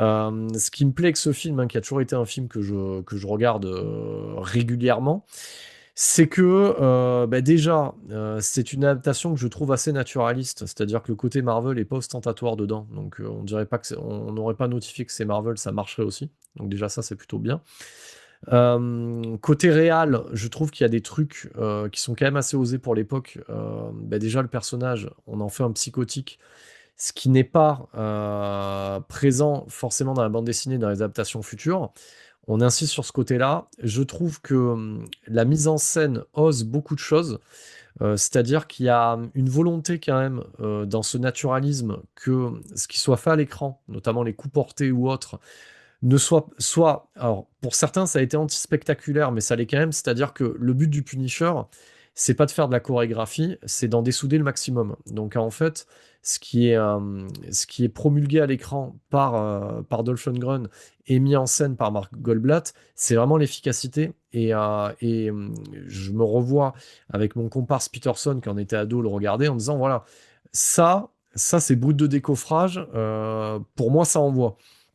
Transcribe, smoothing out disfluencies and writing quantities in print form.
Ce qui me plaît avec ce film, hein, qui a toujours été un film que je regarde régulièrement, c'est que bah déjà, c'est une adaptation que je trouve assez naturaliste. C'est-à-dire que le côté Marvel est pas ostentatoire dedans. Donc on dirait pas que on n'aurait pas notifié que c'est Marvel, ça marcherait aussi. Donc déjà ça c'est plutôt bien. Côté réal, je trouve qu'il y a des trucs qui sont quand même assez osés pour l'époque. Bah déjà le personnage, on en fait un psychotique, ce qui n'est pas présent forcément dans la bande dessinée, dans les adaptations futures. On insiste sur ce côté-là. Je trouve que la mise en scène ose beaucoup de choses. C'est-à-dire qu'il y a une volonté quand même dans ce naturalisme que ce qui soit fait à l'écran, notamment les coups portés ou autres, ne soit, alors pour certains ça a été anti-spectaculaire, mais ça l'est quand même, c'est-à-dire que le but du Punisher, c'est pas de faire de la chorégraphie, c'est d'en dessouder le maximum. Donc en fait, ce qui est promulgué à l'écran par Dolph Lundgren et mis en scène par Mark Goldblatt, c'est vraiment l'efficacité. Je me revois avec mon comparse Peterson quand on était ado le regarder en disant voilà, ça c'est brut de décoffrage, pour moi ça envoie.